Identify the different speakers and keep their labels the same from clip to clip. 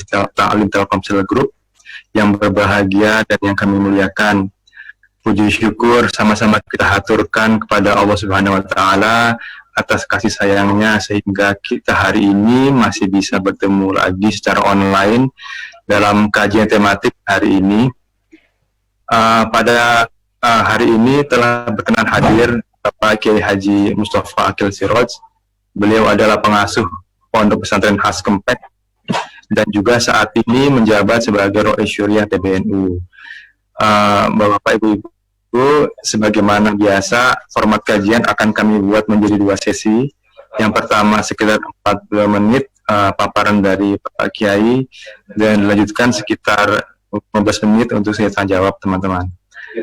Speaker 1: Ta'lim Telkomsel Group yang berbahagia dan yang kami muliakan. Puji syukur sama-sama kita haturkan kepada Allah Subhanahu wa Ta'ala atas kasih sayangnya sehingga kita hari ini masih bisa bertemu lagi secara online dalam kajian tematik hari ini. Pada hari ini telah berkenan hadir Bapak Kiai Haji Mustafa Akil Siroj. Beliau adalah pengasuh Pondok Pesantren Khas Kempek dan juga saat ini menjabat sebagai Rois Syuriah PBNU. Bapak Ibu, sebagaimana biasa, format kajian akan kami buat menjadi 2 sesi. Yang pertama sekitar 40 menit paparan dari Pak Kiai, dan dilanjutkan sekitar 15 menit untuk saya tanya jawab teman-teman.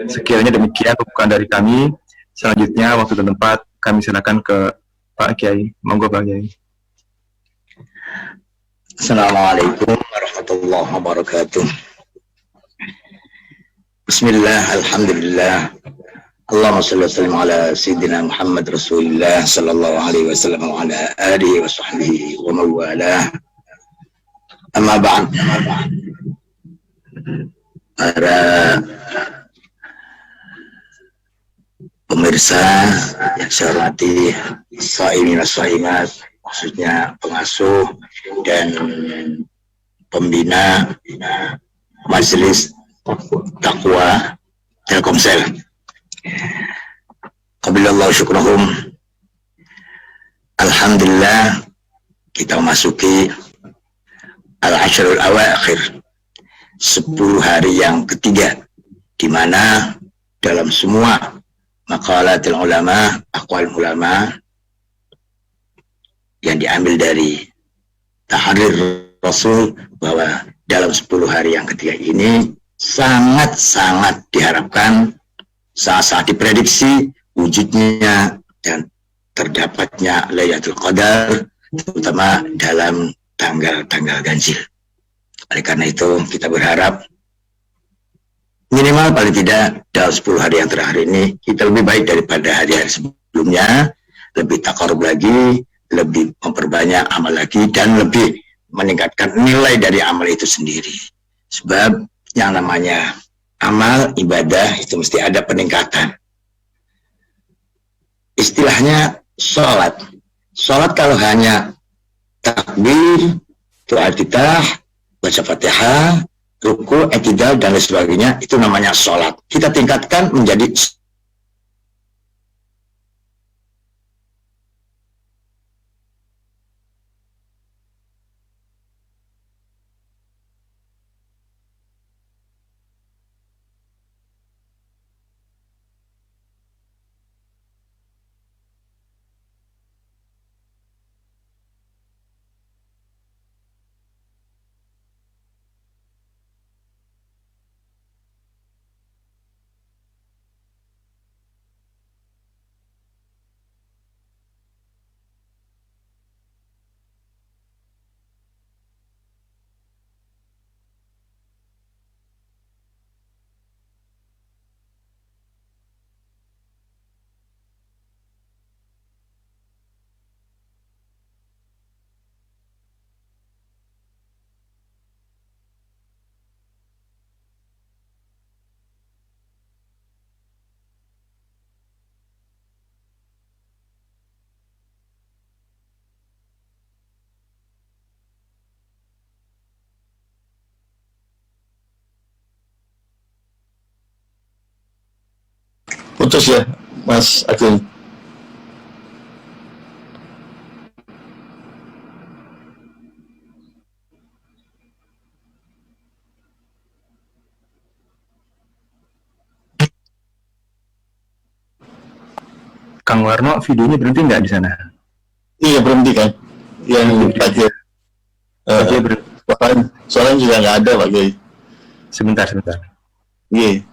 Speaker 1: Sekiranya demikian bukan dari kami. Selanjutnya waktu dan tempat kami silakan ke Pak Kiai. Monggo Pak Kiai.
Speaker 2: Assalamualaikum warahmatullahi wabarakatuh. Bismillah, alhamdulillah. Allahumma salli wa sallim ala Sayyidina Muhammad Rasulullah sallallahu alaihi wasallam wa ala alihi wa sahbihi wa mawalah. Amma ba'd. Para pemirsa yang saya hormati, shaimin wa shaimat, maksudnya pengasuh dan pembina Majelis Taqwa Telkomsel. Qabilallahu syukrahum. Alhamdulillah, kita memasuki al-ashrul awakhir, 10 hari yang ketiga, di mana dalam semua maqalatil ulama, aqwal ulama yang diambil dari tahrir Rasul, bahwa dalam 10 hari yang ketiga ini sangat-sangat diharapkan, sangat-sangat diprediksi wujudnya dan terdapatnya Lailatul Qadar, terutama dalam tanggal-tanggal ganjil. Oleh karena itu kita berharap minimal paling tidak dalam 10 hari yang terakhir ini kita lebih baik daripada hari-hari sebelumnya, lebih takarub lagi, lebih memperbanyak amal lagi, dan lebih meningkatkan nilai dari amal itu sendiri. Sebab yang namanya amal ibadah itu mesti ada peningkatan. Istilahnya sholat. Sholat kalau hanya takbir, doa iftitah, baca Fatihah, ruku, i'tidal, dan lain sebagainya, itu namanya sholat. Kita tingkatkan menjadi
Speaker 3: putus ya, Mas Akil.
Speaker 1: Kang Warno, videonya berhenti nggak di sana?
Speaker 3: Iya, berhenti kan? Yang Pak Kiai berhenti. Soalnya juga nggak ada Pak Kiai.
Speaker 1: Sebentar.
Speaker 3: Iya.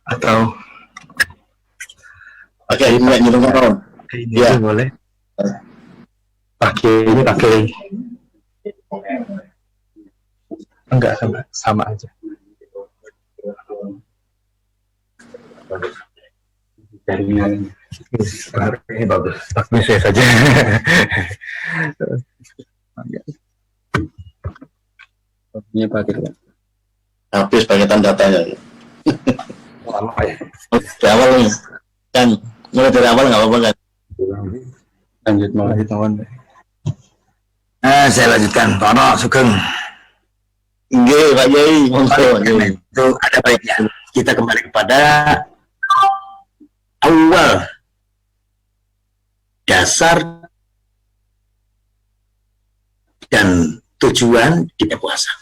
Speaker 1: Atau
Speaker 3: pakai ini nyuruh
Speaker 1: ini ya boleh pakai enggak, sama aja. jaringan ini bagus. Bagus saya saja. Ini pakai
Speaker 3: habis paketan datanya.
Speaker 1: lama ya.
Speaker 3: Dari awal nih, kan mulai dari awal nggak apa-apa kan?
Speaker 1: Lanjut malah tahun.
Speaker 2: Nah, saya lanjutkan. Tono Sugeng.
Speaker 3: Nggih, Pak Yai, monggo.
Speaker 2: Itu ada baiknya. Kita kembali kepada awal dasar dan tujuan kita puasa.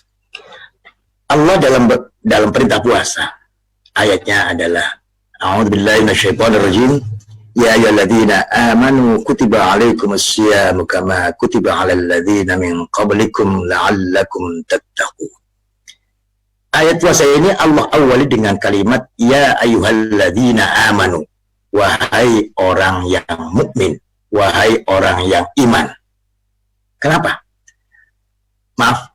Speaker 2: Allah dalam perintah puasa, ayatnya adalah A'udzubillahi minasyaitonirrajim. Ya ayyuhalladzina amanu kutiba alaikumusyiyamu kama kutiba alal ladzina min qablikum la'allakum tattaqun. Ayat puasa ini Allah awali dengan kalimat ya ayyuhalladzina amanu, wahai orang yang mukmin, wahai orang yang iman. Kenapa? Maaf.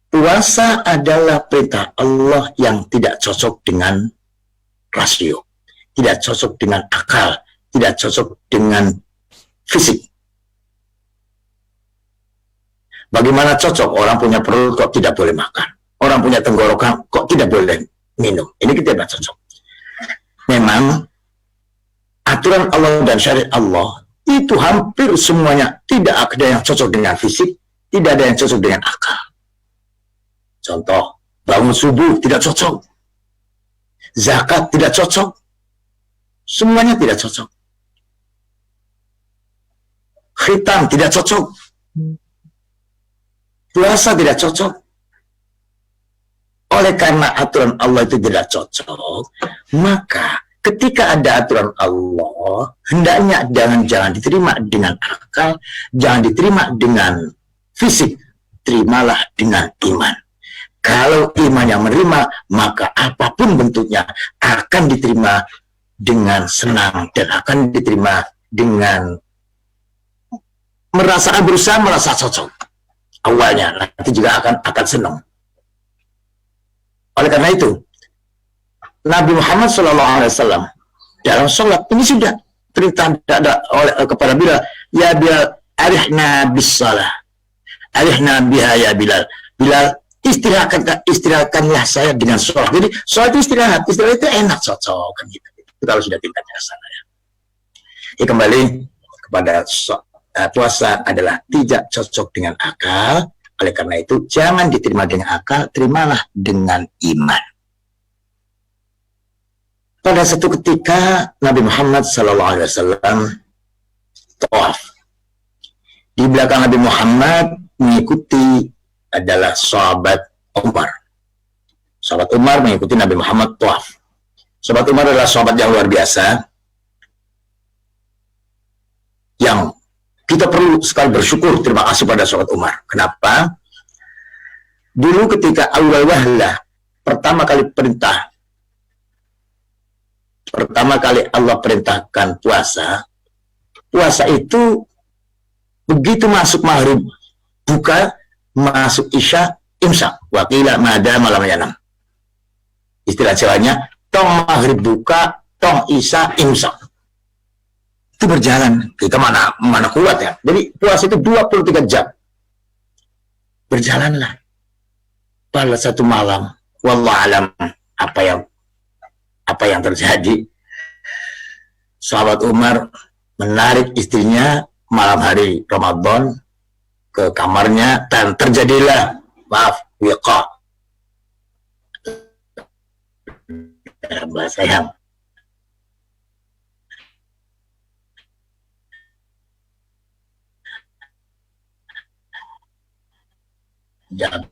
Speaker 2: Puasa adalah perintah Allah yang tidak cocok dengan rasio, tidak cocok dengan akal, tidak cocok dengan fisik. Bagaimana cocok orang punya perut kok tidak boleh makan? Orang punya tenggorokan kok tidak boleh minum? Ini kita tidak cocok. Memang aturan Allah dan syariat Allah itu hampir semuanya tidak ada yang cocok dengan fisik, tidak ada yang cocok dengan akal. Contoh, bangun subuh tidak cocok, zakat tidak cocok, semuanya tidak cocok. Khitan tidak cocok, puasa tidak cocok. Oleh karena aturan Allah itu tidak cocok, maka ketika ada aturan Allah, hendaknya jangan diterima dengan akal, jangan diterima dengan fisik, terimalah dengan iman. Kalau iman yang menerima, maka apapun bentuknya akan diterima dengan senang dan akan diterima dengan berusaha merasa cocok. Awalnya nanti juga akan senang. Oleh karena itu, Nabi Muhammad SAW dalam sholat ini sudah perintah kepada Bilal, ya Bilal, arihna bis salah, arihna biha ya Bilal. Bilal, istirahatkanlah saya dengan sholat. Jadi sholat itu istirahat itu enak, cocok kan gitu. Itu kalau sudah tingkatnya ke sana ya. Ya kembali kepada puasa adalah tidak cocok dengan akal. Oleh karena itu jangan diterima dengan akal, terimalah dengan iman. Pada satu ketika Nabi Muhammad SAW tawaf. Di belakang Nabi Muhammad mengikuti adalah sahabat Umar. Sahabat Umar mengikuti Nabi Muhammad tawaf. Sahabat Umar adalah sahabat yang luar biasa, yang kita perlu sekali bersyukur, terima kasih pada sahabat Umar. Kenapa? Dulu ketika awal wahlah, pertama kali Allah perintahkan puasa itu begitu masuk maghrib buka, masuk isya imsak, wakila mada malam yanam. Istilah Jawanya, tong maghrib buka, tong isya imsak. Itu berjalan, kita mana kuat ya. Jadi puasa itu 23 jam. Berjalanlah. Pada satu malam, wallahualam apa yang terjadi, sahabat Umar menarik istrinya malam hari Ramadan ke kamarnya dan terjadilah wiqa, bahasa yang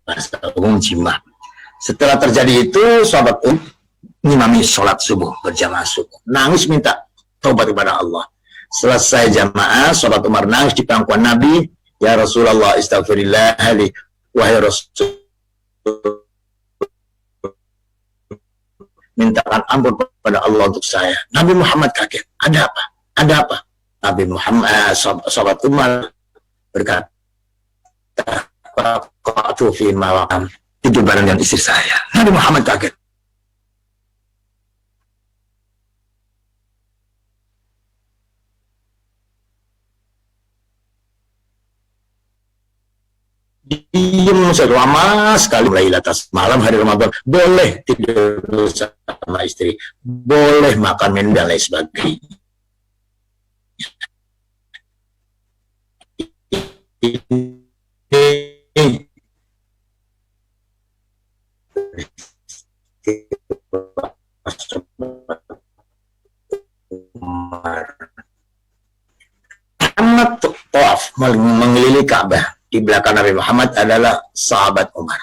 Speaker 2: bahasa umum jima. Setelah terjadi itu, sahabat ngimami sholat subuh berjamaah subuh, nangis minta taubat kepada Allah. Selesai jamaah, sahabat Umar nangis di pangkuan Nabi, ya Rasulullah istaghfirillah li, wahai Rasul, mintakan ampun kepada Allah untuk saya. Nabi Muhammad kaget, ada apa? Nabi Muhammad, sahabat Umar berkata, fi malam, tidur bareng dengan istri saya. Nabi Muhammad kaget. diem selama sekali mulai atas malam hari Ramadan, boleh tidur bersama istri, boleh makan minum dan lain sebagainya. Amat tawaf mengelilingi Ka'bah di belakang Nabi Muhammad adalah sahabat Umar.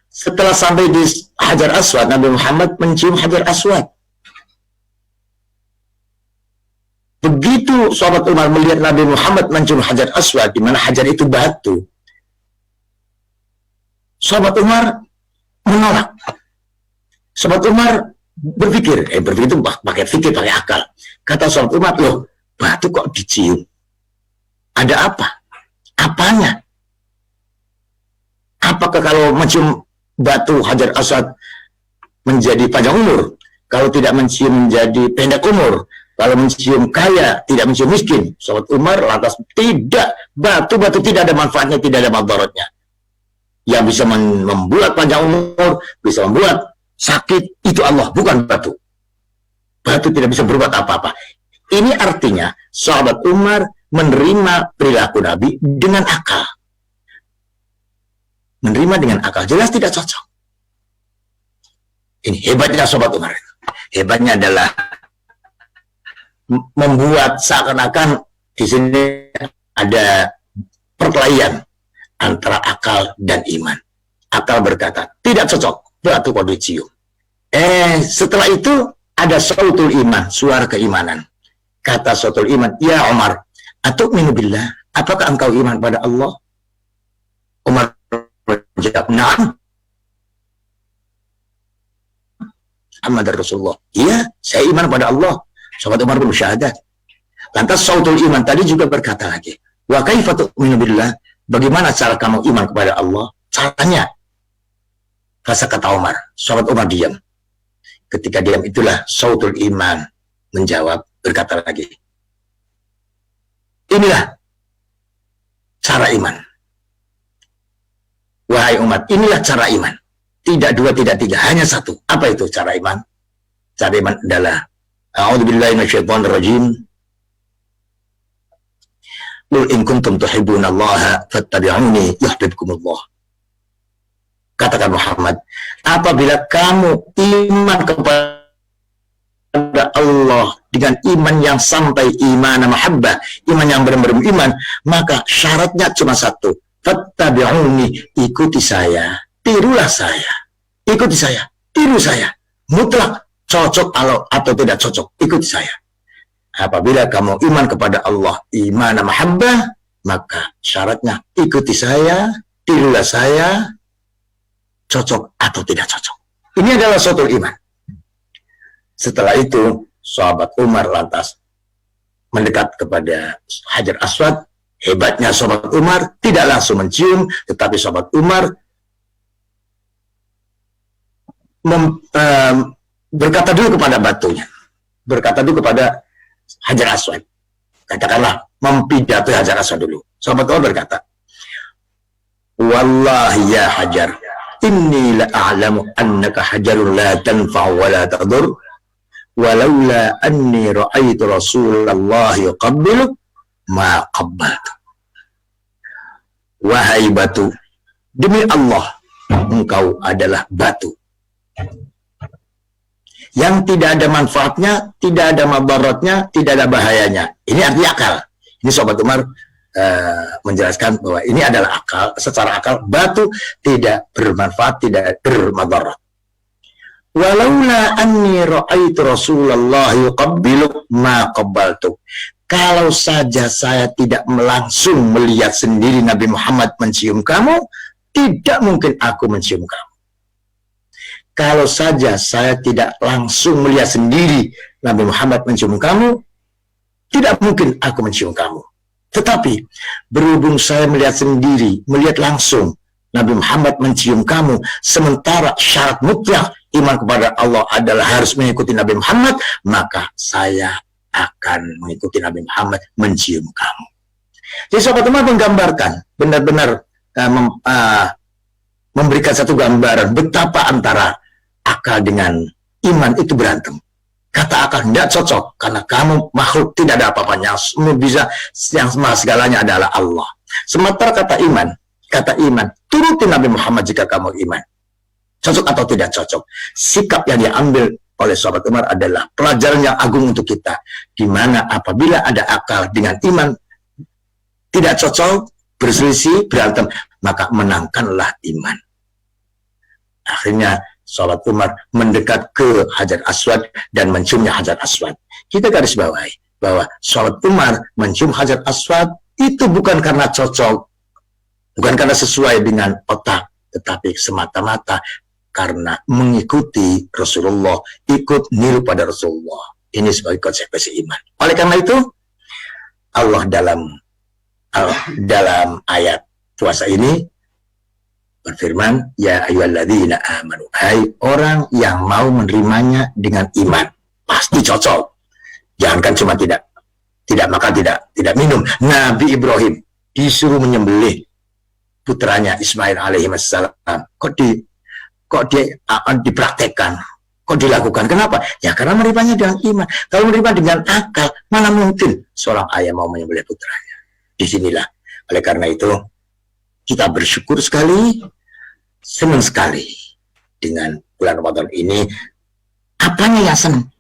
Speaker 2: Setelah sampai di Hajar Aswad, Nabi Muhammad mencium Hajar Aswad. Begitu sahabat Umar melihat Nabi Muhammad mencium Hajar Aswad, di mana hajar itu batu, sahabat Umar menolak. Sahabat Umar berpikir itu pakai fikir, pakai akal. Kata sahabat Umar, loh, batu kok dicium? Ada apa? Apanya? Apakah kalau mencium batu Hajar Aswad menjadi panjang umur? Kalau tidak mencium menjadi pendek umur? Kalau mencium kaya, tidak mencium miskin? Sahabat Umar lantas tidak. Batu-batu tidak ada manfaatnya, tidak ada madaratnya. Yang bisa membuat panjang umur, bisa membuat sakit, itu Allah, bukan batu. Batu tidak bisa berbuat apa-apa. Ini artinya sahabat Umar menerima perilaku Nabi dengan akal. Menerima dengan akal, jelas tidak cocok. Ini hebatnya sahabat Umar. Hebatnya adalah membuat seakan-akan di sini ada perkelahian antara akal dan iman. Akal berkata, tidak cocok, batu kok dicium. Setelah itu ada sautul iman, suara keimanan. Kata sautul iman, ya Umar, atu'minu billah, apakah engkau iman pada Allah? Umar menjawab, na'am. Muhammad Rasulullah. Iya, saya iman pada Allah. Sahabat Umar bersyahadat. Lantas sautul iman tadi juga berkata lagi, wa kaifa tu'minu billah, bagaimana cara kamu iman kepada Allah? Caranya. Kata Umar, sahabat Umar diam. Ketika diam itulah sautul iman menjawab, berkata lagi, inilah cara iman. Wahai umat, inilah cara iman. Tidak dua, tidak tiga, hanya satu. Apa itu cara iman? Cara iman adalah a'udzubillahi minasyaitonirrajim. Qul in kuntum tuhibbunallaha fattabi'uni yuhibbukumullah. Katakan Muhammad, apabila kamu iman kepada Allah dengan iman yang sampai iman mahabbah, iman yang benar-benar iman, maka syaratnya cuma satu, fattabi'uni, ikuti saya, tirulah saya, ikuti saya, tiru saya, mutlak. Cocok atau tidak cocok, ikuti saya. Apabila kamu iman kepada Allah, iman mahabbah, maka syaratnya ikuti saya, tirulah saya, cocok atau tidak cocok. Ini adalah suatu iman. Setelah itu, sahabat Umar lantas mendekat kepada Hajar Aswad. Hebatnya sahabat Umar tidak langsung mencium, tetapi sahabat Umar berkata dulu kepada batunya, berkata dulu kepada Hajar Aswad, katakanlah mempidato Hajar Aswad dulu. Sahabat Umar berkata, wallahi ya Hajar, inni la'alamu annaka hajarun la tanfa' wa la tadur, walaula anni ra'aitu Rasulullah yuqabbilu ma qabbaltu. Wahai batu, demi Allah, engkau adalah batu yang tidak ada manfaatnya, tidak ada mabaratnya, tidak ada bahayanya. Ini arti akal. Ini sahabat Umar menjelaskan bahwa ini adalah akal, secara akal batu tidak bermanfaat, tidak bermadarat. Walaula anni ra'aitu Rasulullah yuqabbilu ma qabbaltu. Kalau saja saya tidak langsung melihat sendiri Nabi Muhammad mencium kamu, tidak mungkin aku mencium kamu. Kalau saja saya tidak langsung melihat sendiri Nabi Muhammad mencium kamu, tidak mungkin aku mencium kamu. Tetapi berhubung saya melihat sendiri, melihat langsung Nabi Muhammad mencium kamu, sementara syarat mutlak iman kepada Allah adalah harus mengikuti Nabi Muhammad, maka saya akan mengikuti Nabi Muhammad mencium kamu. Jadi sahabat teman menggambarkan benar-benar memberikan satu gambaran betapa antara akal dengan iman itu berantem. Kata akal tidak cocok karena kamu makhluk, tidak ada apa-apanya, semua bisa, yang segalanya adalah Allah. Sementara kata iman turuti Nabi Muhammad jika kamu iman. Cocok atau tidak cocok, sikap yang diambil oleh sahabat Umar adalah pelajaran yang agung untuk kita, di mana apabila ada akal dengan iman tidak cocok, berselisih, berantem, maka menangkanlah iman. Akhirnya sahabat Umar mendekat ke Hajar Aswad dan menciumnya Hajar Aswad. Kita garis bawahi bahwa sahabat Umar mencium Hajar Aswad itu bukan karena cocok, bukan karena sesuai dengan otak, tetapi semata-mata karena mengikuti Rasulullah, ikut niru pada Rasulullah. Ini sebagai konsekuensi iman. Oleh karena itu, Allah dalam ayat puasa ini berfirman, ya ayyuhalladzina amanu, hai orang yang mau menerimanya dengan iman, pasti cocok. Jangankan cuma tidak makan, tidak minum. Nabi Ibrahim disuruh menyembelih putranya Ismail alaihi wassalam. Kok dia dipraktekkan? Kok dilakukan? Kenapa? Ya karena menerimanya dengan iman. Kalau menerima dengan akal, mana mungkin seorang ayah mau menyembelih putranya? Disinilah. Oleh karena itu, kita bersyukur sekali, senang sekali dengan bulan Ramadan ini. Apanya yang senang?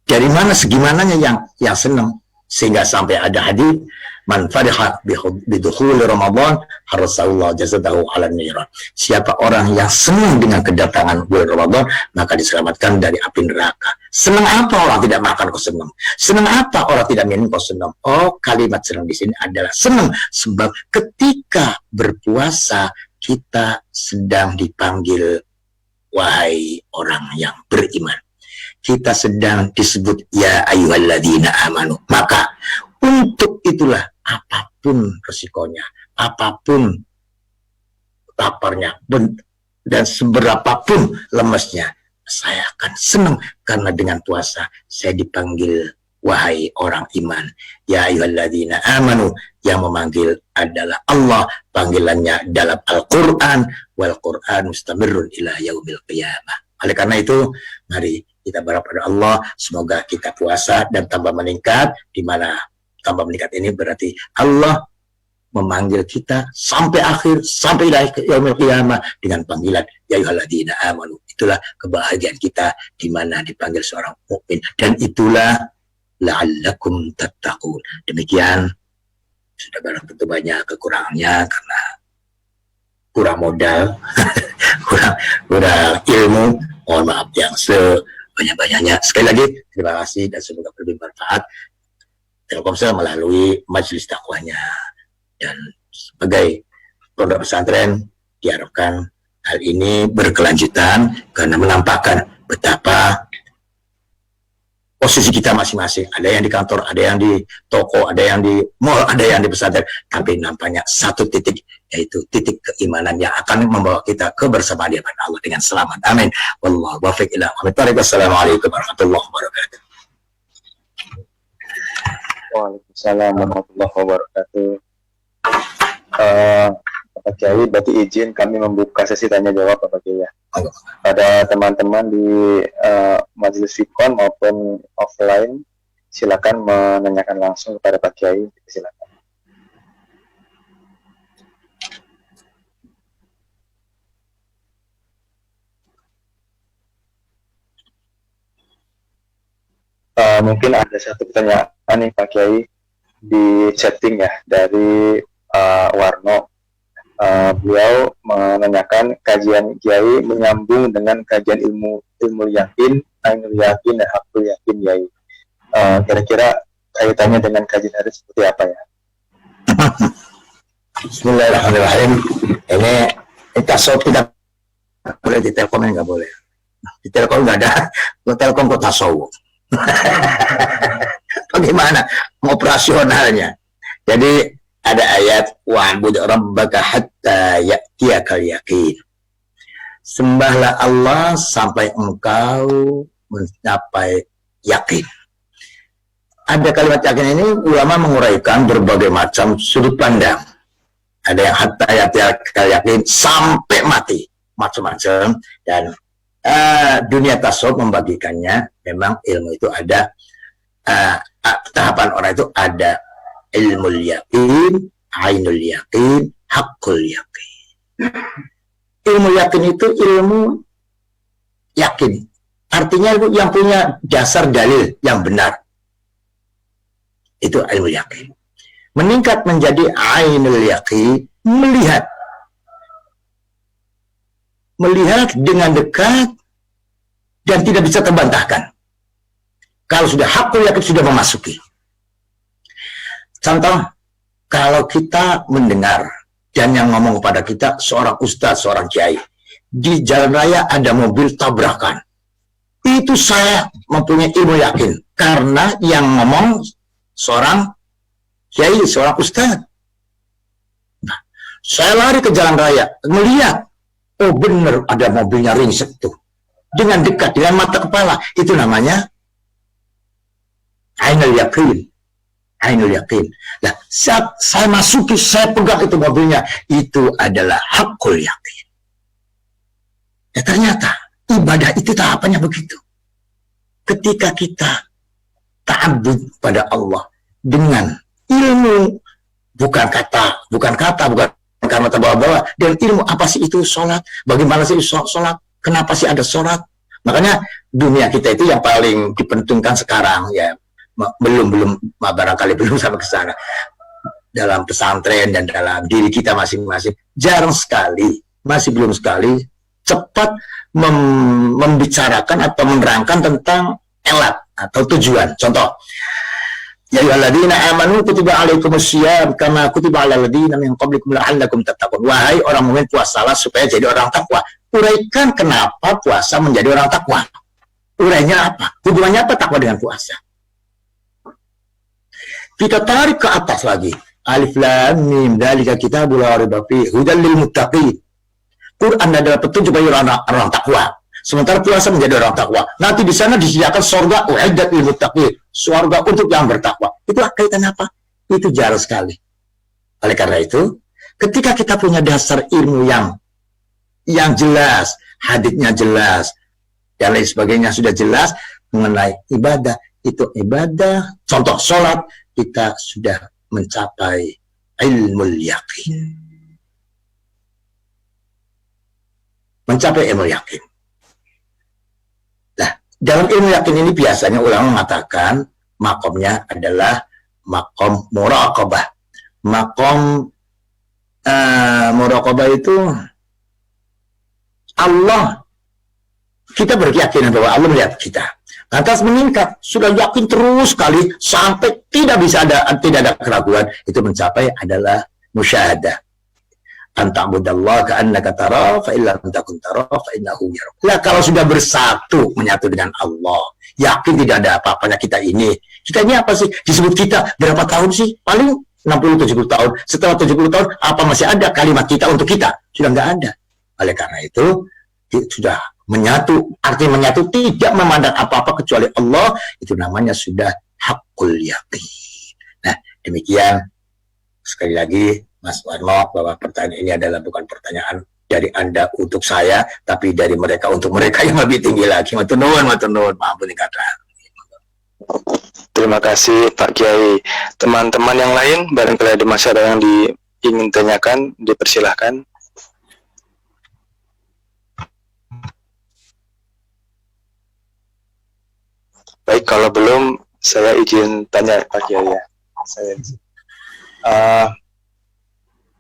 Speaker 2: Dari mana segimananya yang senang? Sehingga sampai ada hadis, man fariha bidukhuli Ramadan harasallahu jazadahu ala niran. Siapa orang yang senang dengan kedatangan bulan Ramadan, maka diselamatkan dari api neraka. Senang apa orang tidak makan kok senang? Senang apa orang tidak minum kok senang? Oh, kalimat senang di sini adalah senang sebab ketika berpuasa kita sedang dipanggil wahai orang yang beriman. Kita sedang disebut ya ayyuhalladzina amanu. Maka untuk itulah apapun resikonya, apapun laparnya, dan seberapapun lemesnya, saya akan senang karena dengan puasa saya dipanggil wahai orang iman. Ya ayyuhalladzina amanu, yang memanggil adalah Allah, panggilannya dalam Al-Quran, wal Quran mustamirrun ila yaumil qiyamah. Oleh karena itu, mari kita berharap pada Allah, semoga kita puasa dan tambah meningkat, di mana tambah meningkat ini berarti Allah memanggil kita sampai akhir, sampai yaumil qiyamah dengan panggilan ya ayyuhalladzina amanu. Itulah kebahagiaan kita, di mana dipanggil seorang mukmin, dan itulah la'allakum tattaqun. Demikian, sudah barang tentu banyak kekurangannya karena kurang modal, kurang ilmu. Mohon maaf yang sebanyak-banyaknya. Sekali lagi terima kasih dan semoga bermanfaat Telkomsel melalui majelis dakwahnya, dan sebagai pondok pesantren diharapkan hal ini berkelanjutan karena menampakkan betapa posisi kita masing-masing. Ada yang di kantor, ada yang di toko, ada yang di mall, ada yang di pesantren, tapi nampaknya satu titik, yaitu titik keimanan yang akan membawa kita kebersamaan di hadapan Allah dengan selamat. Amin. Wallahu muwaffiq ila aqwamit thoriq. Wassalamualaikum warahmatullahi wabarakatuh.
Speaker 4: Waalaikumsalam warahmatullahi wabarakatuh. Bapak Kiai, berarti izin kami membuka sesi tanya jawab Bapak Kiai ya. Pada teman-teman di majelis Fikon maupun offline, silakan menanyakan langsung kepada Pak Kiai. Silakan. Mungkin ada satu pertanyaan nih Pak Kiai di chatting ya dari Warno. Beliau menanyakan kajian Kiai menyambung dengan kajian ilmu yakin, ainul yakin dan hakul yakin Kiai. Kira-kira kaitannya dengan kajian hari seperti apa ya?
Speaker 2: Bismillahirrahmanirrahim. Ini tasawuf tidak boleh, di Telkom nggak boleh. Di Telkom nggak ada. Di Telkom kok tasawuf. Bagaimana operasionalnya? Jadi ada ayat wa'bud rabbaka hatta ya'tiyakal yaqin. Sembahlah Allah sampai engkau mencapai yakin. Ada kalimat yakin ini ulama menguraikan berbagai macam sudut pandang. ada yang hatta yakin sampai mati, macam-macam. Dan dunia tasawuf membagikannya, memang ilmu itu ada tahapan orang itu ada ilmu yakin, ainul yakin, hakul yakin. Ilmu yakin itu ilmu yakin, artinya yang punya dasar dalil yang benar, itu ilmu yakin. Meningkat menjadi ainul yakin, melihat dengan dekat dan tidak bisa terbantahkan. Kalau sudah hakul yakin, sudah memasuki. Contoh, kalau kita mendengar dan yang ngomong kepada kita seorang ustadz, seorang kiai, di jalan raya ada mobil tabrakan, itu saya mempunyai ilmu yakin karena yang ngomong seorang kiai, seorang ustadz. Nah, saya lari ke jalan raya, melihat, oh benar ada mobilnya ringsek tuh, dengan dekat, dengan mata kepala. Itu namanya ainul yakin. Ainul yakin. Nah, saat saya masuki, saya pegang itu mobilnya, itu adalah hakul yakin. Ya ternyata ibadah itu tahapannya begitu. Ketika kita ta'abbud pada Allah dengan ilmu, bukan karena terbawa-bawa, dan ilmu apa sih itu sholat, bagaimana sih sholat, kenapa sih ada sholat. Makanya dunia kita itu yang paling dipentingkan sekarang, ya belum barangkali belum sampai ke sana, dalam pesantren dan dalam diri kita masing-masing, jarang sekali, masih belum sekali cepat membicarakan atau menerangkan tentang elat atau tujuan. Contoh, ya ayyuhalladzina amanu kutiba alaikumusiyam kama kutiba alal ladzina min qablikum la'allakum tattaqun. Wahai orang mukmin, puasalah supaya jadi orang takwa. Uraikan kenapa puasa menjadi orang takwa. Urainya apa? Hubungannya apa takwa dengan puasa? Kita tarik ke atas lagi. Alif lam mim dzalika kitabul la raiba fihi hudal lil muttaqin. Quran adalah petunjuk bagi orang takwa. Sementara puasa menjadi orang takwa. Nanti di sana disediakan surga uiddat lil muttaqin. Surga untuk yang bertakwa. Itu kaitan apa? Itu jarang sekali. Oleh karena itu, ketika kita punya dasar ilmu yang jelas, haditsnya jelas, dan lain sebagainya sudah jelas mengenai ibadah, itu ibadah. Contoh sholat, kita sudah mencapai ilmu yakin. Mencapai ilmu yakin. Nah, dalam ilmu yakin ini biasanya ulama mengatakan makomnya adalah makom muraqabah. Makom muraqabah itu Allah, kita berkeyakinan bahwa Allah melihat kita. Lantas meningkat, sudah yakin terus sekali sampai tidak ada keraguan, itu mencapai adalah musyahadah. Anta'budallaha ka'annaka tara fa illam takun tara fa innahu yarak. Lah kalau sudah menyatu dengan Allah, yakin tidak ada apa-apanya kita ini. Kita ini apa sih? Disebut kita berapa tahun sih? Paling 60-70 tahun. Setelah 70 tahun, apa masih ada kalimat kita untuk kita? Sudah nggak ada. Oleh karena itu, sudah menyatu, artinya menyatu tidak memandang apa-apa kecuali Allah, itu namanya sudah hakul yakin. Nah, demikian sekali lagi Mas Warno, bahwa pertanyaan ini adalah bukan pertanyaan dari Anda untuk saya, tapi dari mereka untuk mereka yang lebih tinggi lagi. Matur nuwun, maafun kata.
Speaker 1: Terima kasih Pak Kiai. Teman-teman yang lain, barangkali ada masyarakat yang ingin tanyakan, dipersilahkan. Baik, kalau belum, saya izin tanya Pak Kiai ya.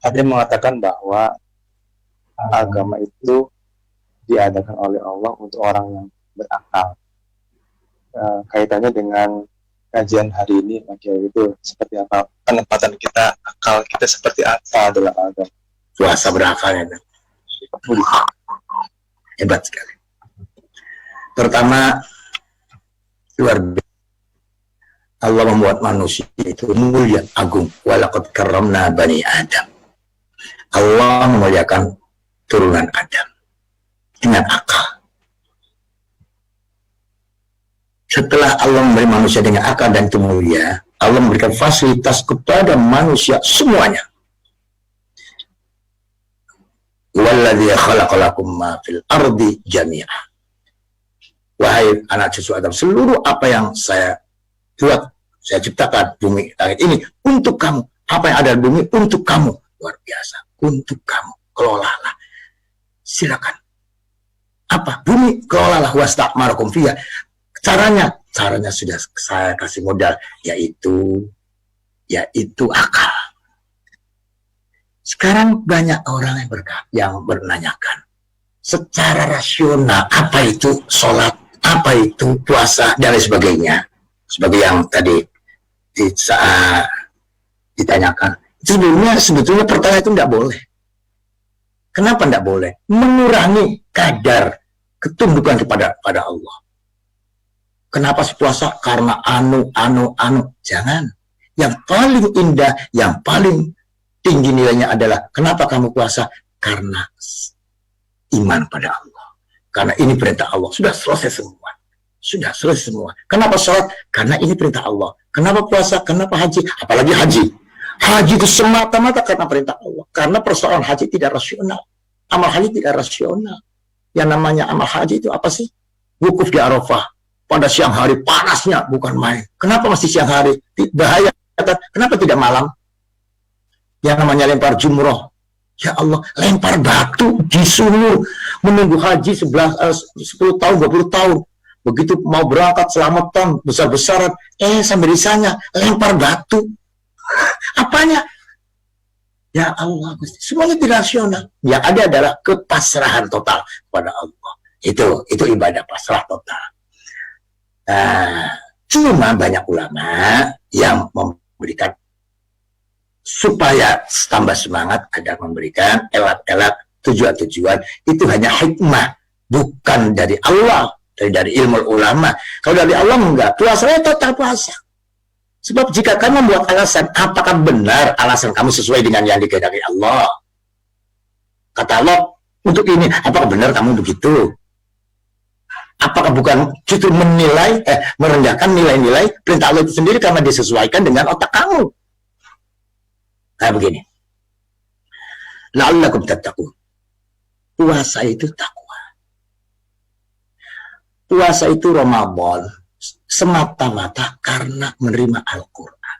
Speaker 1: Ada yang mengatakan bahwa agama itu diadakan oleh Allah untuk orang yang berakal. Kaitannya dengan kajian hari ini, Pak Kiai, itu seperti apa? Penempatan kita, akal kita seperti apa dalam agama?
Speaker 2: Puasa berakal ya. Hebat sekali. Pertama, luar biasa. Allah membuat manusia itu mulia, agung. Walaqad karramna bani Adam. Allah memuliakan turunan Adam dengan akal. Setelah Allah memberi manusia dengan akal dan itu mulia, Allah memberikan fasilitas kepada manusia semuanya. Walladzi khalaqalakum ma fil ardi jami'a. Wahai anak cucu Adam, seluruh apa yang saya buat, saya ciptakan bumi langit ini untuk kamu. Apa yang ada di bumi untuk kamu. Luar biasa. Untuk kamu. Kelolalah. Silakan. Apa? Bumi kelolalah wasta'marakum fiyah. Caranya sudah saya kasih modal, yaitu akal. Sekarang banyak orang yang menanyakan secara rasional apa itu sholat, apa itu puasa, dan lain sebagainya. Sebagai yang tadi ditanyakan. Sebetulnya pertanyaan itu tidak boleh. Kenapa tidak boleh? Mengurangi kadar ketundukan kepada Allah. Kenapa puasa? Karena anu. Jangan. Yang paling indah, yang paling tinggi nilainya adalah kenapa kamu puasa? Karena iman pada Allah. Karena ini perintah Allah. Sudah selesai semua. Kenapa sholat? Karena ini perintah Allah. Kenapa puasa? Kenapa haji? Apalagi haji. Haji itu semata-mata karena perintah Allah. Karena persoalan haji tidak rasional. Amal haji tidak rasional. Yang namanya amal haji itu apa sih? Wukuf di Arafah. Pada siang hari, panasnya bukan main. Kenapa masih siang hari? Bahaya. Kenapa tidak malam? Yang namanya lempar jumroh. Ya Allah, lempar batu di sumur. Menunggu haji 10 tahun, 20 tahun. Begitu mau berangkat, selamatan, besar-besaran. Sampai di sana, lempar batu. Apanya? Ya Allah, semuanya tidak rasional. Yang ada adalah kepasrahan total kepada Allah. Itu ibadah pasrah total. Cuma banyak ulama yang memberikan supaya tambah semangat, ada memberikan elat-elat tujuan-tujuan. Itu hanya hikmah, bukan dari Allah, dari ilmu ulama. Kalau dari Allah enggak, puasanya total puasa. Sebab jika kamu membuat alasan, apakah benar alasan kamu sesuai dengan yang dikehendaki Allah? Kata Allah, untuk ini, apakah benar kamu begitu? Apakah bukan justru merendahkan nilai-nilai perintah Allah itu sendiri karena disesuaikan dengan otak kamu? Kayak begini. La'allakum tattaqun. Puasa itu takwa. Puasa itu Ramadan semata-mata karena menerima Al-Quran.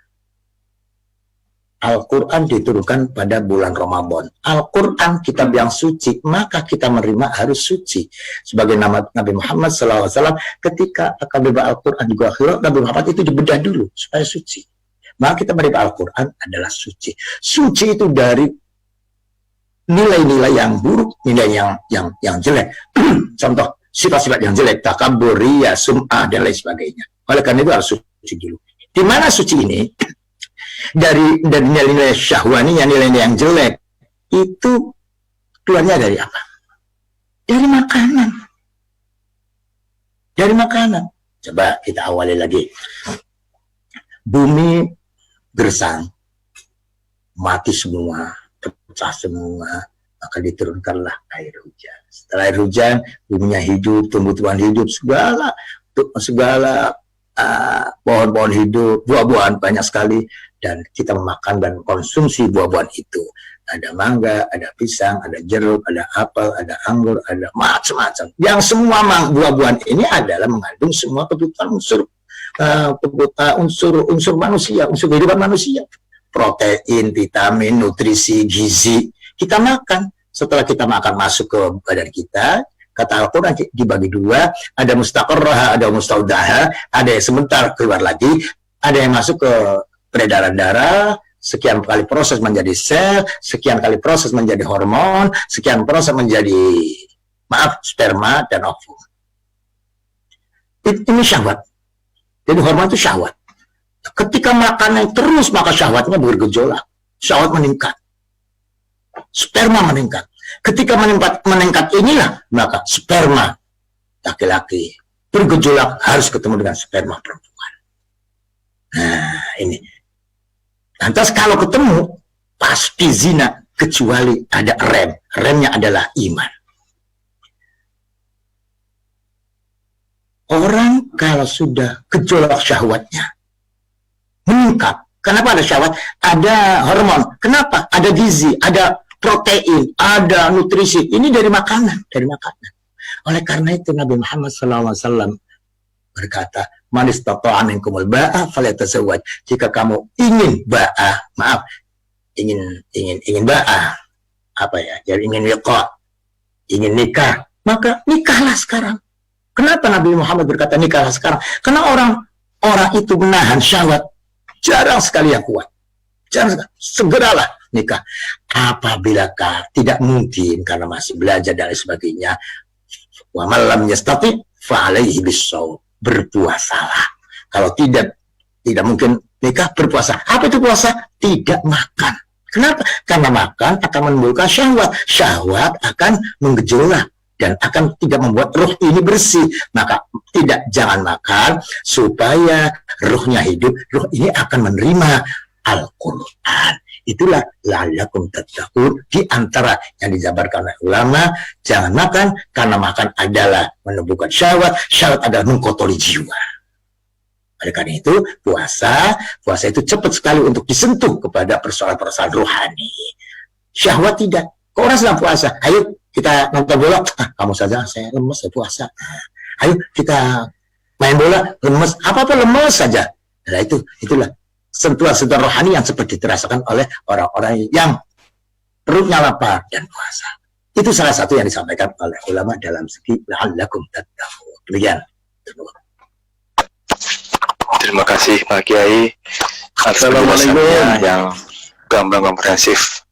Speaker 2: Al-Quran diturunkan pada bulan Ramadan. Al-Quran kitab yang suci, maka kita menerima harus suci. Sebagai nama Nabi Muhammad SAW, ketika akan menerima Al-Quran juga akhirat, Nabi Muhammad itu dibedah dulu supaya suci. Maka kita menerima Al-Quran adalah suci. Suci itu dari nilai-nilai yang buruk, nilai yang jelek. Contoh, sifat-sifat yang jelek, takabur, riya, sum'ah, dan lain sebagainya. Oleh karena itu harus suci dulu. Di mana suci ini? Dari nilai-nilai syahwani, nilai-nilai yang jelek, itu keluarnya dari apa? Dari makanan. Dari makanan. Coba kita awali lagi. Bumi gersang, mati semua, pecah semua, maka diturunkanlah air hujan. Setelah air hujan, buminya hidup, tumbuh-tumbuhan hidup, segala pohon-pohon hidup, buah-buahan banyak sekali, dan kita memakan dan konsumsi buah-buahan itu. Ada mangga, ada pisang, ada jeruk, ada apel, ada anggur, ada macam-macam. Yang semua buah-buahan ini adalah mengandung semua kebutuhan unsur manusia, unsur kehidupan manusia. Protein, vitamin, nutrisi, gizi. Kita makan. Setelah kita makan masuk ke badan kita, kata Al-Quran dibagi dua, ada mustaqarrah, ada mustaudaha, ada yang sebentar keluar lagi, ada yang masuk ke peredaran darah, sekian kali proses menjadi sel, sekian kali proses menjadi hormon, sekian proses menjadi sperma dan ovum. Ini syahwat. Jadi hormon itu syahwat. Ketika makannya terus, maka syahwatnya bergejolak. Syahwat meningkat. Sperma meningkat. Ketika meningkat inilah, maka sperma laki-laki bergejolak harus ketemu dengan sperma perempuan. Nah, ini. Lantas kalau ketemu, pasti zina, kecuali ada rem. Remnya adalah iman. Orang kalau sudah gejolak syahwatnya meningkat. Kenapa ada syahwat? Ada hormon. Kenapa? Ada gizi, ada protein, ada nutrisi. Ini dari makanan, dari makanan. Oleh karena itu Nabi Muhammad SAW berkata, "Man istata'a minkumul ba'a falyatazawwaj." Jika kamu ingin ba'a, maaf, ingin ba'a, apa ya? Jadi ingin liqa, ingin nikah, maka nikahlah sekarang. Kenapa Nabi Muhammad berkata nikahlah sekarang? Karena orang itu menahan syahwat jarang sekali yang kuat. Jarang sekali. Segeralah nikah. Apabila tidak mungkin karena masih belajar dan sebagainya, wa man lam yastati fa alaihi bis-shaum, berpuasalah. Kalau tidak mungkin nikah, berpuasa. Apa itu puasa? Tidak makan. Kenapa? Karena makan akan menimbulkan syahwat. Syahwat akan menggejolak dan akan tidak membuat ruh ini bersih. Maka jangan makan supaya ruhnya hidup. Ruh ini akan menerima Al-Quran. Itulah la'allakum tattaqun, di antara yang dijabarkan oleh ulama. Jangan makan karena makan adalah menumbuhkan syahwat. Syahwat adalah mengkotori jiwa. Oleh karena itu puasa itu cepat sekali untuk disentuh kepada persoalan-persoalan rohani. Syahwat tidak. Kok orang sedang puasa, ayo kita nonton bola, kamu saja, saya lemes, saya puasa. Ayo kita main bola, lemes, apa-apa lemes saja. Nah itulah sentuhan-sentuhan rohani yang seperti dirasakan oleh orang-orang yang perutnya lapar dan puasa. Itu salah satu yang disampaikan oleh ulama dalam segi la'allakum tattaqun. Demikian.
Speaker 1: Terima kasih Pak Kiai atas penjelasannya yang gamblang komprehensif.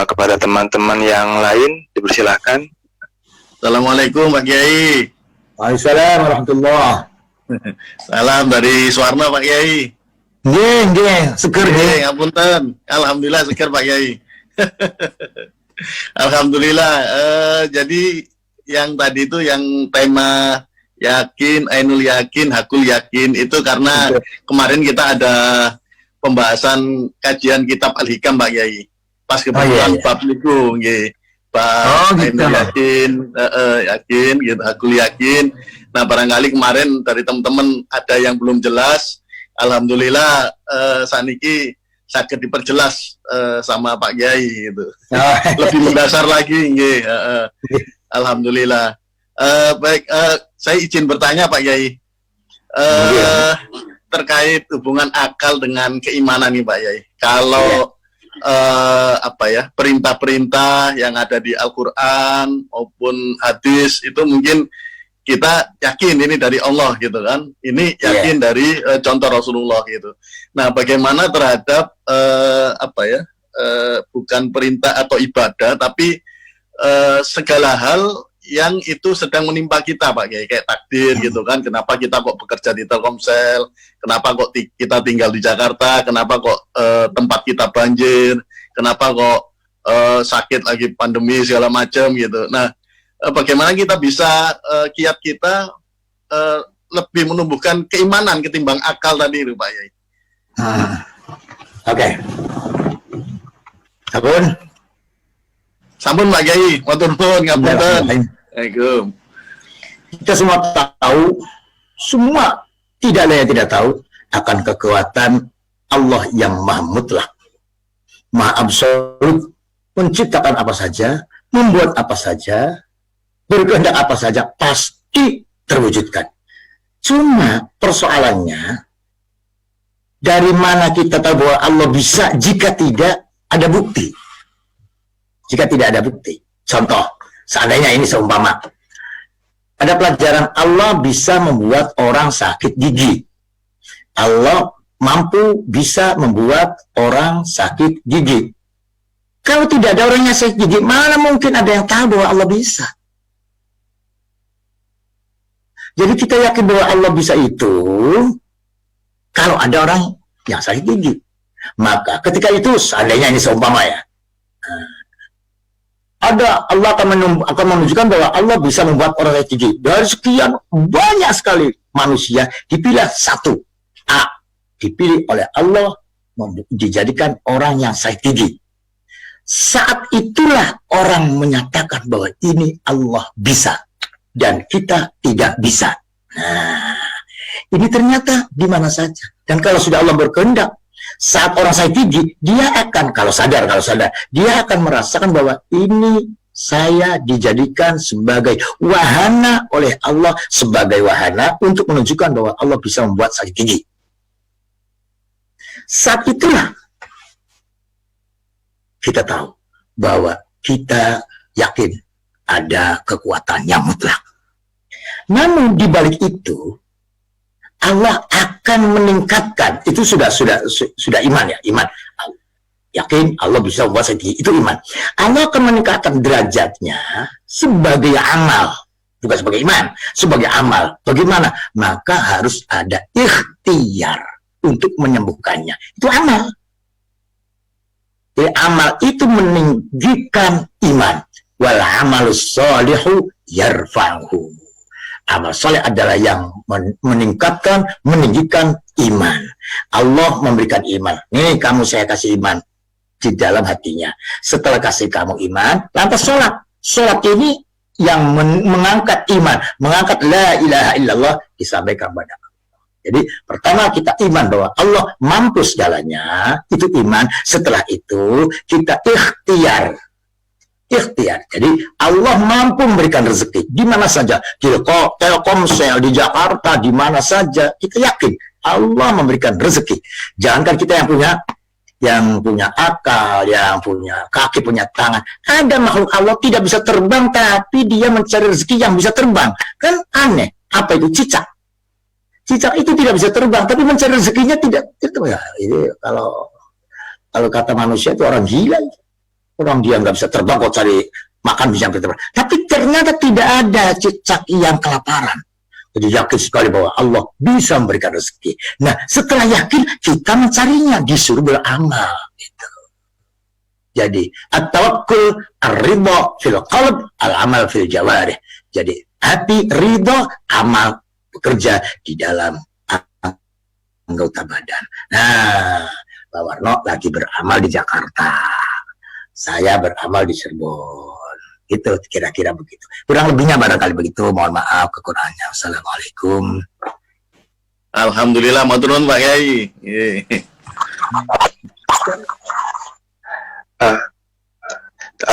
Speaker 1: Kepada teman-teman yang lain dipersilahkan.
Speaker 3: Assalamualaikum Pak Kiai.
Speaker 2: Waalaikumsalam warahmatullahi.
Speaker 3: Salam dari Suwarno Pak Kiai.
Speaker 2: Nggih, seger nggih.
Speaker 3: Ngapunten. Alhamdulillah seger Pak Kiai. Alhamdulillah. Jadi yang tadi itu yang tema yakin, ainul yakin, hakul yakin, itu karena kemarin kita ada pembahasan kajian kitab Al-Hikam Pak Kiai. Pas kebetulan bab niku nggih. Bab ainul yakin, yakin gitu, hakul yakin. Nah, barangkali kemarin dari teman-teman ada yang belum jelas. Alhamdulillah saniki sakit diperjelas sama Pak Kiai gitu. Lebih mendasar lagi nggih. Alhamdulillah. Baik, saya izin bertanya Pak Kiai. Terkait hubungan akal dengan keimanan nih Pak Kiai. Kalau perintah-perintah yang ada di Al-Quran maupun hadis itu mungkin kita yakin ini dari Allah gitu kan, ini yakin dari contoh Rasulullah gitu. Nah, bagaimana terhadap bukan perintah atau ibadah, tapi segala hal yang itu sedang menimpa kita Pak Kiai, kayak takdir gitu kan, kenapa kita kok bekerja di Telkomsel, kenapa kok kita tinggal di Jakarta, kenapa kok tempat kita banjir, kenapa kok sakit lagi pandemi segala macam gitu. Nah, bagaimana kita bisa kiat kita lebih menumbuhkan keimanan ketimbang akal tadi itu Pak Kiai.
Speaker 2: Oke. Sampun
Speaker 3: Pak Kiai, matur nuwun ngapunten. Assalamualaikum.
Speaker 2: Kita semua tahu, semua tidak ada yang tidak tahu akan kekuatan Allah yang maha mutlak, maha absolut, menciptakan apa saja, membuat apa saja, berkehendak apa saja, pasti terwujudkan. Cuma persoalannya, dari mana kita tahu bahwa Allah bisa jika tidak ada bukti? Jika tidak ada bukti. Contoh, seandainya ini seumpama, ada pelajaran Allah bisa membuat orang sakit gigi. Allah mampu bisa membuat orang sakit gigi. Kalau tidak ada orang yang sakit gigi, mana mungkin ada yang tahu bahwa Allah bisa? Jadi kita yakin bahwa Allah bisa itu kalau ada orang yang sakit gigi. Maka ketika itu, seandainya ini seumpama ya, Allah akan menunjukkan bahwa Allah bisa membuat orang sakit gigi. Dari sekian banyak sekali manusia, dipilih satu, A, dipilih oleh Allah, dijadikan orang yang sakit gigi. Saat itulah orang menyatakan bahwa ini Allah bisa dan kita tidak bisa. Nah, ini ternyata di mana saja. Dan kalau sudah Allah berkehendak, saat orang sakit gigi, dia akan kalau sadar, dia akan merasakan bahwa ini saya dijadikan sebagai wahana oleh Allah, sebagai wahana untuk menunjukkan bahwa Allah bisa membuat sakit gigi. Saat itulah kita tahu bahwa kita yakin ada kekuatan yang mutlak. Namun di balik itu Allah akan meningkatkan, itu sudah iman ya, iman. Yakin Allah bisa membuat sakit gigi, itu iman. Allah akan meningkatkan derajatnya sebagai amal, bukan sebagai iman, sebagai amal. Bagaimana? Maka harus ada ikhtiar untuk menyembuhkannya. Itu amal. Jadi amal itu meninggikan iman. Wal amalus sholihu yarfa'uhu. Amal soleh adalah yang meningkatkan, meninggikan iman. Allah memberikan iman. Nih kamu saya kasih iman di dalam hatinya. Setelah kasih kamu iman, lantas sholat. Sholat ini yang mengangkat iman, mengangkat la ilaha illallah disampaikan kepada Allah. Jadi pertama kita iman bahwa Allah mampu segalanya, itu iman. Setelah itu kita ikhtiar. Jadi Allah mampu memberikan rezeki di mana saja, di Telkomsel, di Jakarta, di mana saja kita yakin Allah memberikan rezeki. Jangankan kita yang punya akal, yang punya kaki, punya tangan. Ada makhluk Allah tidak bisa terbang, tapi dia mencari rezeki yang bisa terbang. Kan aneh. Apa itu? Cicak. Cicak itu tidak bisa terbang, tapi mencari rezekinya tidak. Itu ya. Ini kalau kata manusia itu orang gila. Orang dia nggak bisa terbang, kok cari makan bisa terbang. Tapi ternyata tidak ada cicak yang kelaparan. Jadi yakin sekali bahwa Allah bisa memberikan rezeki. Nah, setelah yakin, kita mencarinya, disuruh beramal. Gitu. Jadi, at-tawakkul ar-ridha fil qalb, al-amal fil jawarih. Jadi, hati ridha, amal bekerja di dalam anggota badan. Nah, Pak Warno lagi beramal di Jakarta. Saya beramal di Cirebon. Itu kira-kira begitu. Kurang lebihnya barangkali begitu. Mohon maaf kekurangannya. Assalamualaikum.
Speaker 3: Alhamdulillah, matur nuwun Pak Kiai.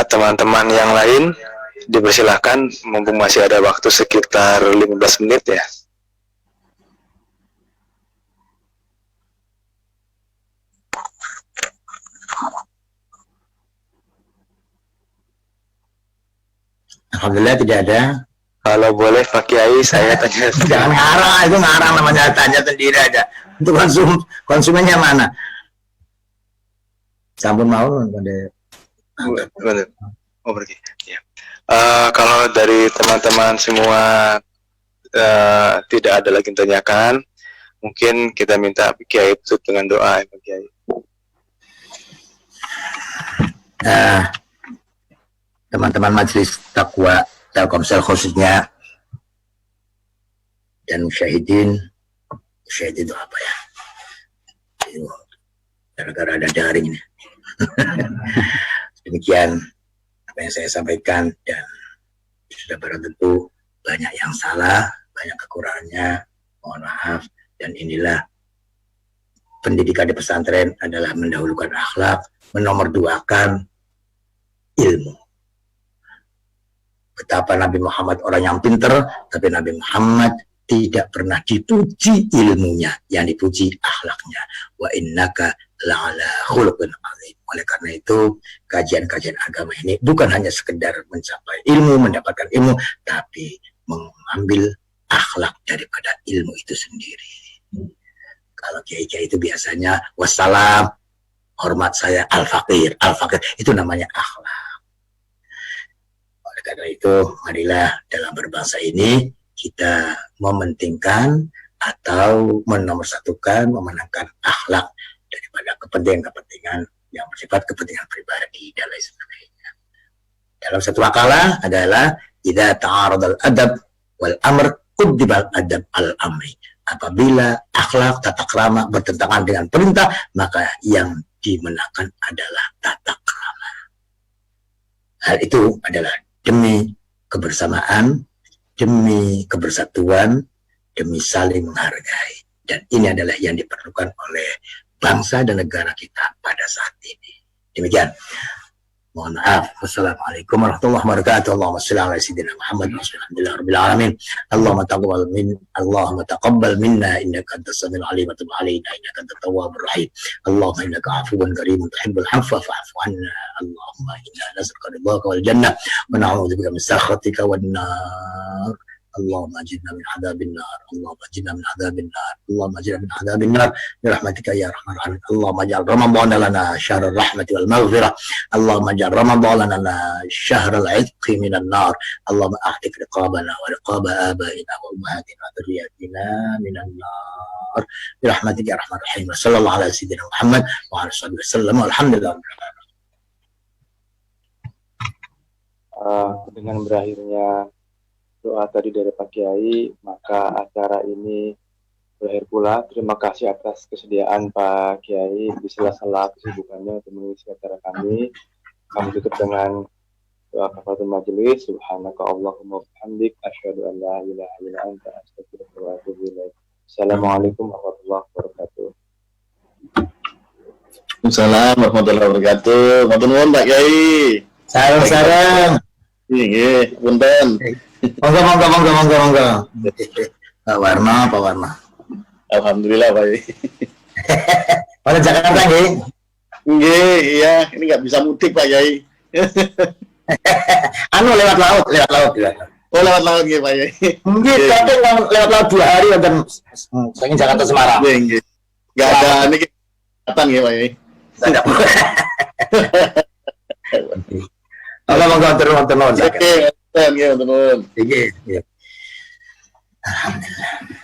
Speaker 4: Teman-teman yang lain dipersilahkan, mumpung masih ada waktu sekitar 15 menit ya.
Speaker 2: Alhamdulillah tidak ada.
Speaker 4: Kalau boleh Pak Kiai, saya tanya.
Speaker 2: Jangan ngarang, itu ngarang namanya, tanya sendiri aja. Untuk konsumennya mana? Sampun mau pada.
Speaker 4: Oh pergi. Ya. Kalau dari teman-teman semua tidak ada lagi yang tanyakan, mungkin kita minta Pak Kiai tutup dengan doa, Pak Kiai.
Speaker 2: Teman-teman Majelis Taqwa Telkomsel khususnya dan musyahidin itu apa ya? Gara-gara ada daring ini. Demikian apa yang saya sampaikan, dan sudah barang tentu banyak yang salah, banyak kekurangannya, mohon maaf. Dan inilah pendidikan di pesantren adalah mendahulukan akhlak, menomorduakan ilmu. Betapa Nabi Muhammad orang yang pinter, tapi Nabi Muhammad tidak pernah dipuji ilmunya, yang dipuji akhlaknya. Wa innaka la'ala khuluqin azim. Oleh karena itu, kajian-kajian agama ini bukan hanya sekedar mencapai ilmu, mendapatkan ilmu, tapi mengambil akhlak daripada ilmu itu sendiri. Kalau kiai-kiai itu biasanya wassalam, hormat saya al-faqir, itu namanya akhlak. Karena itu, marilah dalam berbangsa ini kita mementingkan atau menomorsatukan, memenangkan akhlak daripada kepentingan-kepentingan yang bersifat kepentingan pribadi dan lain sebagainya. Dalam satu makalah adalah idza ta'aradal adab wal amr quddibal adab al amri. Apabila akhlak tata krama bertentangan dengan perintah, maka yang dimenangkan adalah tata krama. Hal itu adalah demi kebersamaan, demi kebersatuan, demi saling menghargai. Dan ini adalah yang diperlukan oleh bangsa dan negara kita pada saat ini. Demikian. Mohon maaf. Wassalamualaikum warahmatullahi wabarakatuh. Allahumma shalli ala sayyidina Muhammad wa alhamdulillahi rabbil alamin. Allahumma taqabbal minna innaka antas samiul alim wa tub alaina innaka antat tawwabur rahim. Allahumma innaka afuwwun karimun tuhibbul 'afwa fa'fu 'anna. Allahumma inna nas'aluka ridhaka wal jannah wa na'udzubika min sakhatika wan nar. اللهم اجرنا من عذاب النار اللهم اجرنا من عذاب النار اللهم اجرنا من عذاب النار برحمتك يا ارحم الراحمين اللهم اجعل رمضان لنا شهر الرحمة والمغفرة اللهم اجعل رمضان لنا شهر العتق من النار اللهم اعتق رقابنا ورقاب آبائنا وأمهاتنا وذرياتنا من النار برحمتك يا ارحم الراحمين صلى الله على سيدنا محمد وعلى اله وسلم والحمد لله.
Speaker 4: Dengan berakhirnya doa tadi dari Pak Kiai, maka acara ini berakhir pula. Terima kasih atas kesediaan Pak Kiai di sela-sela kesibukannya untuk mengisi acara kami. Kami tutup dengan doa kafaratul majelis. Subhanaka Allahumma bihamdik asyhadu an la ilaha illa anta astaghfiruka wa atubu ilaik. Assalamualaikum warahmatullahi wabarakatuh.
Speaker 3: Assalamualaikum warahmatullahi wabarakatuh. Matur nuwun Pak Kiai.
Speaker 2: Sarang-sarang.
Speaker 3: Nggih, punten.
Speaker 2: Monggo. Pak Warno.
Speaker 3: Alhamdulillah Pak Kiai.
Speaker 2: Pada Jakarta nggih.
Speaker 3: Nggih, iya, ini nggak bisa mudik Pak Kiai.
Speaker 2: Anu lewat laut.
Speaker 3: Oh, lewat laut nggih Pak Kiai.
Speaker 2: Nggih, tapi lewat laut 2 hari wonten saking Jakarta Semarang.
Speaker 3: Nggih. Nggak ada niki kesempatan nggih Pak Kiai.
Speaker 2: Monggo turun.
Speaker 3: Nggih, nggih, turun.
Speaker 2: Nggih. Alhamdulillah.